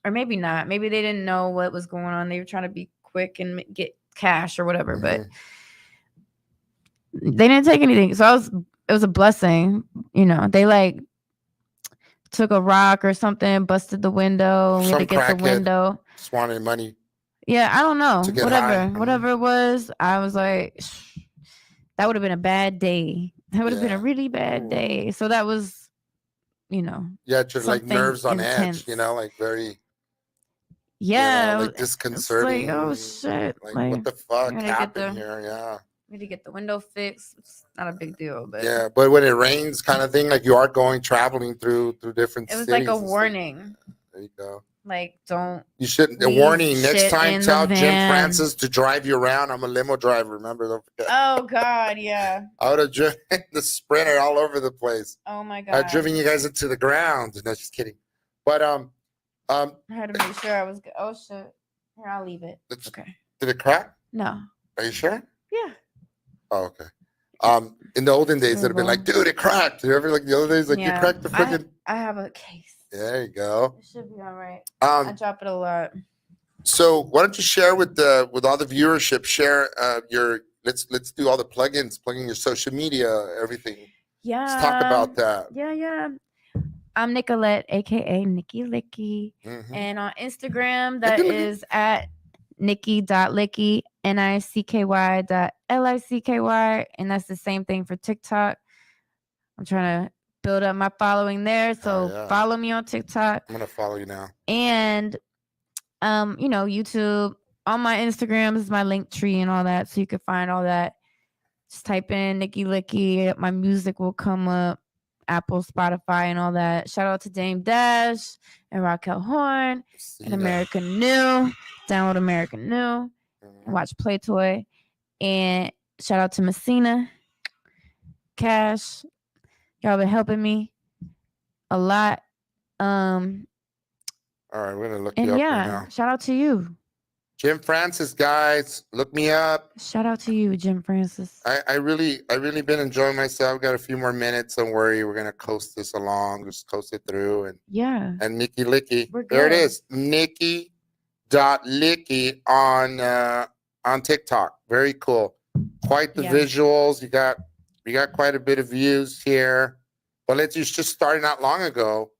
or maybe not. Maybe they didn't know what was going on. They were trying to be quick and get cash or whatever, but they didn't take anything. So it was a blessing. You know, they like took a rock or something, busted the window. We had to get the window. Just wanted money. Yeah, I don't know. Whatever it was, I was like, that would have been a bad day. That would have been a really bad day. So that was, you know. Yeah, just like nerves on edge, you know, like very. Yeah. You know, like disconcerting. Like, oh shit. Like what the fuck happened here? Yeah. We had to get the window fixed. It's not a big deal, but. Yeah, but when it rains kind of thing, like you are traveling through different cities. It was like a warning. There you go. Like, don't. You shouldn't. A warning. Next time, tell Jim Francis to drive you around. I'm a limo driver. Remember? Don't forget. Oh God, yeah. I would have driven the Sprinter all over the place. Oh my God. I've driven you guys into the ground. No, just kidding. But I had to make sure I was good. Oh shit. Here, I'll leave it. Okay. Did it crack? No. Are you sure? Yeah. Oh, okay. In the olden days, it'd have been like, dude, it cracked. You ever like the other days, like you cracked the freaking. I have a case. There you go. It should be all right. I drop it a lot. So why don't you share with all the viewership? Share your let's do all the plugging your social media, everything. Yeah. Let's talk about that. Yeah. I'm Nicolette, aka Nicky Licky, and on Instagram that is at Nicky.Licky, NICKY.LICKY, and that's the same thing for TikTok. I'm trying to build up my following there, so follow me on TikTok. I'm gonna follow you now. And you know, YouTube. On my Instagram is my link tree and all that, so you can find all that. Just type in Nicky Licky. My music will come up. Apple, Spotify, and all that. Shout out to Dame Dash and Raquel Horn and American New. Download American New and watch Play Toy. And shout out to Messina, Cash. Y'all been helping me a lot. All right, we're gonna look you up right now. Shout out to you. Jim Francis, guys, look me up. Shout out to you, Jim Francis. I really been enjoying myself. Got a few more minutes. Don't worry, we're gonna coast this along. Just coast it through, and And Nicky Licky. There it is, Nicky.Licky on TikTok. Very cool. Quite the visuals. You got quite a bit of views here. But it's just starting out long ago,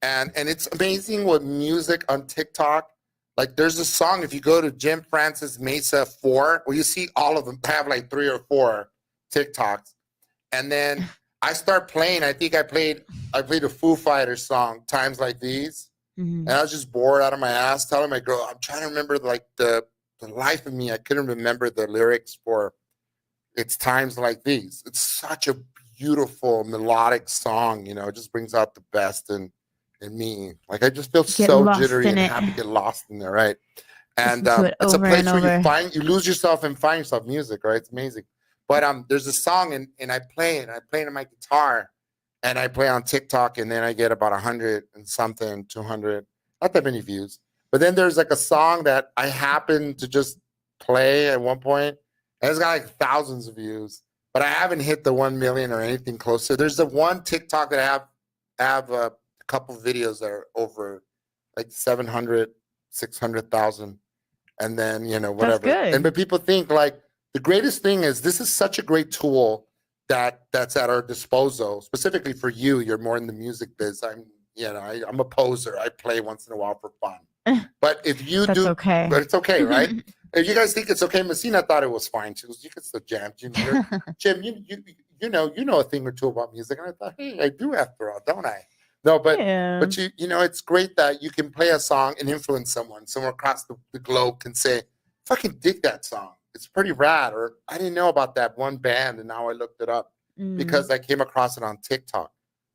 and it's amazing what music on TikTok. Like there's a song, if you go to Jim Francis Meza 4, well, you see all of them have like 3 or 4 TikToks. And then I start playing. I think I played a Foo Fighters song, Times Like These. Mhm. And I was just bored out of my ass telling my girl, I'm trying to remember like the life of me. I couldn't remember the lyrics for It's Times Like These. It's such a beautiful melodic song, you know, it just brings out the best in me. Like I just feel Get so lost jittery in and it. happy, get lost in there, right? And Listen to it it's a over place and where over. you lose yourself and find yourself music, right? It's amazing. But there's a song and I play it. I play it on my guitar and I play on TikTok and then I get about 100 and something, 200, not that many views. But then there's like a song that I happen to just play at one point and it's got like thousands of views, but I haven't hit the 1 million or anything close. So there's the one TikTok that I have a couple videos that are over like 700, 600,000. And then, you know, That's whatever. good. But people think like the greatest thing is this is such a great tool that's at our disposal, specifically for you. You're more in the music biz. I'm a poser. I play once in a while for fun. But if you That's do, okay. but it's okay, right? If you guys think it's okay, Messina thought it was fine too. You could still jam, Jim. Jim, you know a thing or two about music, and I thought, hey, I do after all, don't I? No, but Yeah. but you know, it's great that you can play a song and influence someone across the globe can say, fucking dig that song. It's pretty rad. Or I didn't know about that one band and now I looked it up because I came across it on TikTok.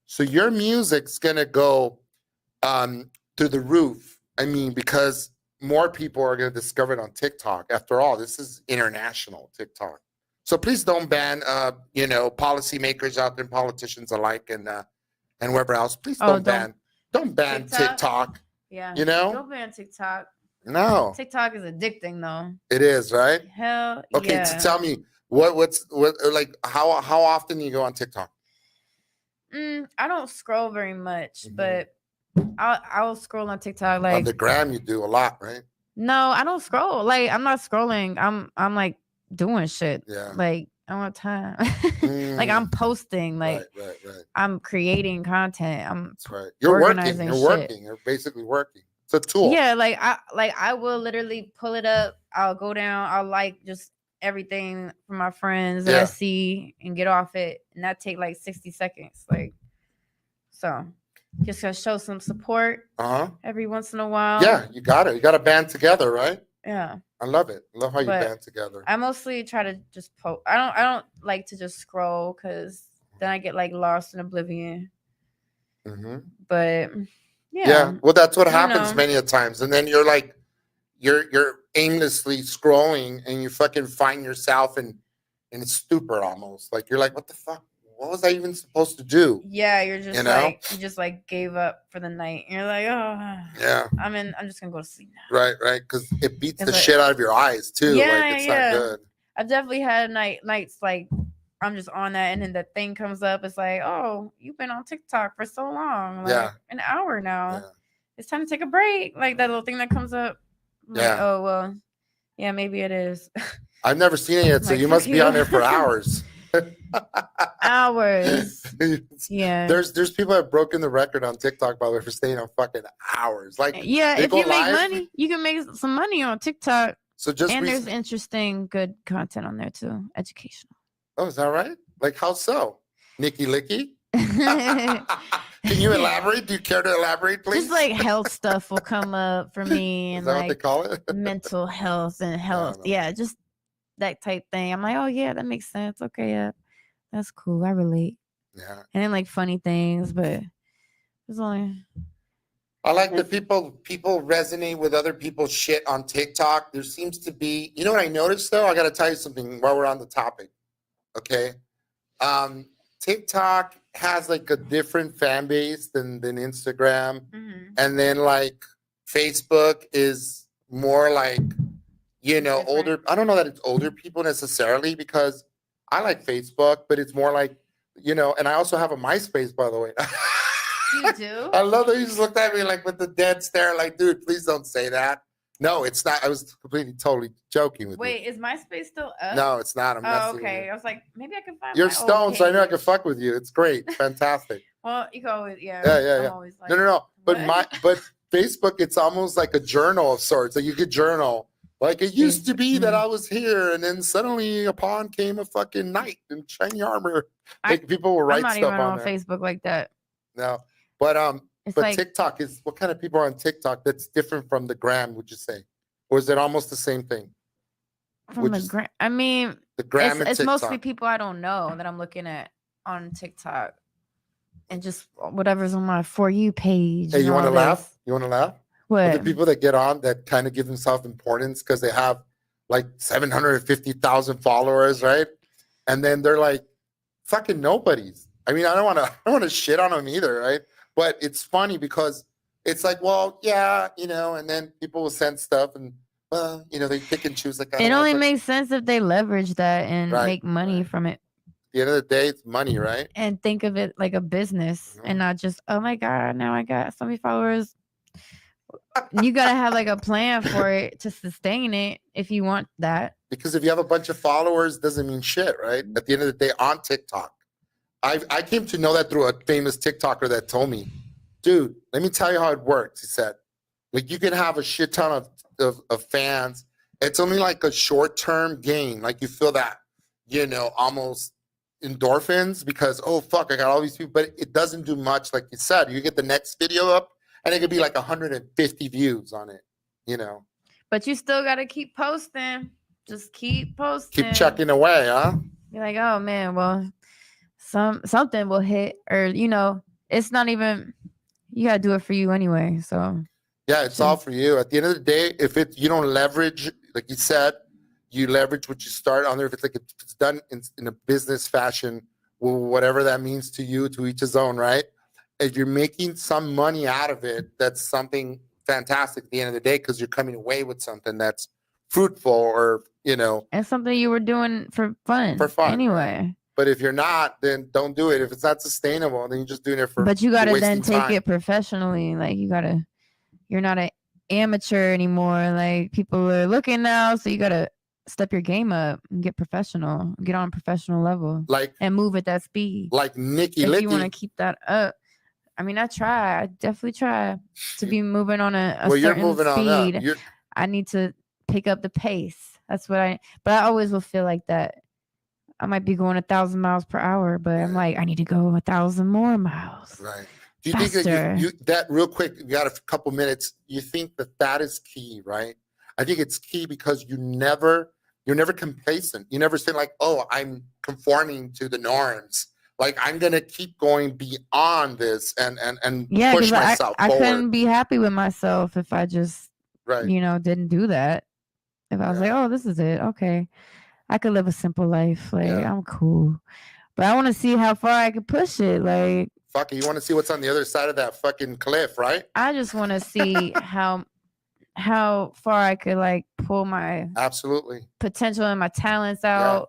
So your music's gonna go through the roof. I mean, because more people are gonna discover it on TikTok. After all, this is international TikTok. So please don't ban you know, policymakers out there and politicians alike and wherever else. Please don't ban TikTok. Yeah. You know? Don't ban TikTok. No. TikTok is addicting though. It is, right? Hell Okay, yeah. so tell me what like how often you go on TikTok? I don't scroll very much, but I'll scroll on TikTok like On the gram you do a lot, right? No, I don't scroll. Like I'm not scrolling. I'm like doing shit. Yeah. Like I don't have time. Like I'm posting. Like right. I'm creating content. That's right. You're organizing working. You're shit. working. You're basically working. It's a tool. Yeah, like I will literally pull it up. I'll go down. I'll like just everything from my friends that I see and get off it, and that take like 60 seconds. Like so, just to show some support. Every once in a while. Yeah, you got it. You got to band together, right? Yeah. I love it. I love how you band together. I mostly try to just post. I don't like to just scroll because then I get like lost in oblivion. But yeah. Well, that's what happens many a times, and then you're like, you're aimlessly scrolling, and you fucking find yourself in a stupor almost. Like you're like, what the fuck? What was I even supposed to do? Yeah, you're just you just like gave up for the night. You're like, oh yeah. I'm just gonna go to sleep now. Right, because it beats the shit out of your eyes too. Yeah, like it's not good. I've definitely had nights like I'm just on that, and then the thing comes up. It's like, oh, you've been on TikTok for so long, like an hour now. Yeah. It's time to take a break. Like that little thing that comes up. I'm like, oh well, yeah, maybe it is. I've never seen it yet, so you must be on there for hours. Hours. Yeah. There's people that have broken the record on TikTok, by the way, for staying on fucking hours. Like if you make money, you can make some money on TikTok. So there's interesting, good content on there too, educational. Oh, is that right? Like how so? Nicky Licky? Can you elaborate? Do you care to elaborate, please? Just like health stuff will come up for me, and is that like what they call it? mental health and health. Yeah, just that type thing. I'm like, oh yeah, that makes sense. Okay, yeah, that's cool. I relate. Yeah. And then like funny things, but it's only. I like that people resonate with other people's shit on TikTok. There seems to be, you know what I noticed though? I got to tell you something while we're on the topic. Okay. TikTok has like a different fan base than Instagram. And then like Facebook is more like, you know, different. Older. I don't know that it's older people necessarily because I like Facebook, but it's more like, you know, and I also have a MySpace, by the way. You do? I love that you just looked at me like with the dead stare, like, dude, please don't say that. No, it's not. I was totally joking with you. Wait, is MySpace still up? No, it's not. I'm messing okay. with you. I was like, maybe I can find You're stoned, so I know I can fuck with you. It's great. Fantastic. Well, you can always, Yeah. I'm always like, no. But Facebook, it's almost like a journal of sorts. Like you could journal, Like it used to be that I was here, and then suddenly upon came a fucking knight in shiny armor. Like people will write I'm not stuff even on there. Facebook like that. No, but It's but like, TikTok is what kind of people are on TikTok that's different from the gram? Would you say, or is it almost the same thing? from the gram. I mean, the gram and it's TikTok. mostly people I don't know that I'm looking at on TikTok, and just whatever's on my For You page. Hey, you want to laugh? You want to laugh? What? The people that get on that kind of give themselves importance because they have like 750,000 followers, right? And then they're like fucking nobodies. I mean, I don't want to shit on them either, right? But it's funny because it's like, well, yeah, and then people will send stuff and they pick and choose. Like, it only makes sense if they leverage that and make money from it. At the end of the day, it's money, right? And think of it like a business and not just, oh my God, now I got so many followers. You got to have like a plan for it to sustain it if you want that. Because if you have a bunch of followers, doesn't mean shit, right? At the end of the day, on TikTok, I came to know that through a famous TikToker that told me, dude, let me tell you how it works. He said, like, you can have a shit ton of fans. It's only like a short-term gain. Like you feel that, almost endorphins because, oh, fuck, I got all these people. But it doesn't do much. Like you said, you get the next video up and it could be like 150 views on it, But you still got to keep posting. Just keep posting. Keep chucking away, huh? You're like, oh, man, well, something will hit. Or, it's not even, you got to do it for you anyway. So, yeah, it's all for you. At the end of the day, if you don't leverage, like you said, you leverage what you start on there. If it's done in a business fashion, well, whatever that means to you, to each his own, right? If you're making some money out of it, that's something fantastic at the end of the day because you're coming away with something that's fruitful or, and something you were doing for fun. For fun. Anyway. Right? But if you're not, then don't do it. If it's not sustainable, then you're just doing it for But you got to then take it professionally. Like you're not an amateur anymore. Like people are looking now. So you got to step your game up and get professional, get on a professional level, and move at that speed. Like Nicky Licky. If you want to keep that up. I mean, I definitely try to be moving on a certain you're moving speed. On up. I need to pick up the pace. That's what but I always will feel like that. I might be going 1,000 miles per hour, but I'm like, I need to go 1,000 more miles. Right. Do you think that that real quick, you got a couple minutes, you think that is key, right? I think it's key because you're never complacent. You never say like, oh, I'm conforming to the norms. Like I'm gonna keep going beyond this and push myself forward. I couldn't be happy with myself if I just didn't do that. If I was like, oh, this is it, okay, I could live a simple life. Like I'm cool, but I want to see how far I could push it. Like fuck it, you want to see what's on the other side of that fucking cliff, right? I just want to see how far I could like pull my potential and my talents out,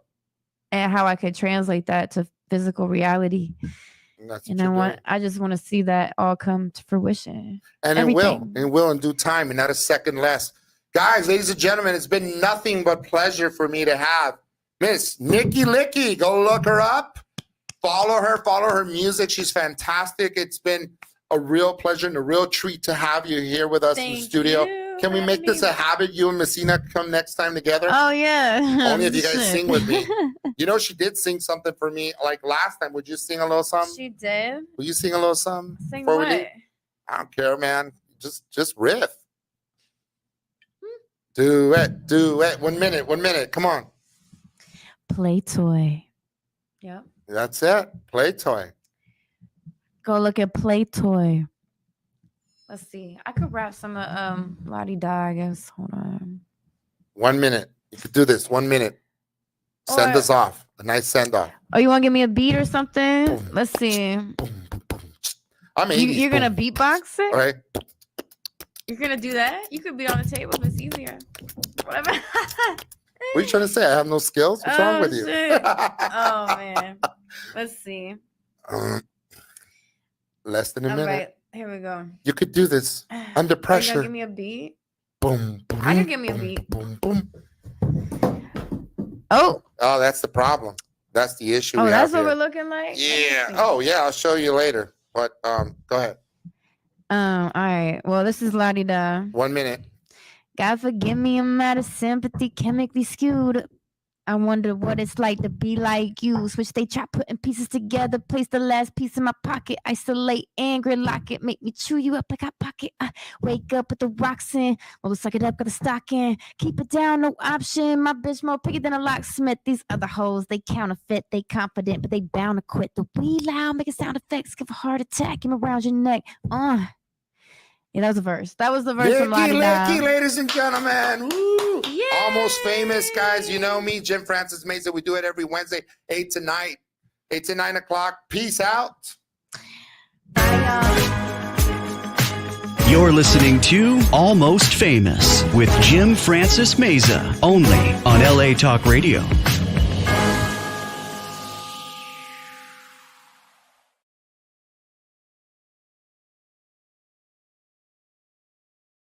and how I could translate that to physical reality. I just want to see that all come to fruition. And everything. It will in due time, and not a second less. Guys, ladies and gentlemen, it's been nothing but pleasure for me to have Miss Nicky Licky. Go look her up. Follow her music. She's fantastic. It's been a real pleasure and a real treat to have you here with us in the studio. Can we make this a habit? You and Messina come next time together? Oh, yeah. Only if you guys sing with me. She did sing something for me like last time. Would you sing a little something? She did. Will you sing a little something? Sing what? I don't care, man. Just riff. Do it. 1 minute. Come on. Play toy. Yep. That's it. Play toy. Go look at Play Toy. Let's see. I could rap some La-Di Da, I guess. Hold on. 1 minute. You could do this. 1 minute. Send us off. A nice send off. Oh, you want to give me a beat or something? Boom. Let's see. Boom, boom, boom. I'm 80s. You're going to beatbox it? All right. You're going to do that? You could be on the table if it's easier. Whatever. What are you trying to say? I have no skills? What's wrong with you? Oh, man. Let's see. Less than a minute. All right. Here we go. You could do this under pressure. Give me a beat. Boom, boom. I can give me a beat. Boom, boom. Oh, that's the problem. That's the issue. Oh, that's what we're looking like? Yeah. Oh, yeah. I'll show you later. But go ahead. All right. Well, this is La-Di Da. 1 minute. God forgive me, I'm out of sympathy, chemically skewed. I wonder what it's like to be like you. Switch, they try putting pieces together. Place the last piece in my pocket. Isolate and gridlock it. Make me chew you up like a pocket. I wake up with the rocks in. Well, suck it up, got the stock in. Keep it down, no option. My bitch more picky than a locksmith. These other hoes, they counterfeit. They confident, but they bound to quit. The we loud, making sound effects. Give a heart attack. Him around your neck. Yeah, that was the verse. That was the verse from Nicky La Licky, ladies and gentlemen. Woo. Yeah. Almost famous, guys. You know me, Jim Francis Meza. We do it every Wednesday, 8 to 9 o'clock. Peace out. Bye, y'all. You're listening to Almost Famous with Jim Francis Meza, only on LA Talk Radio.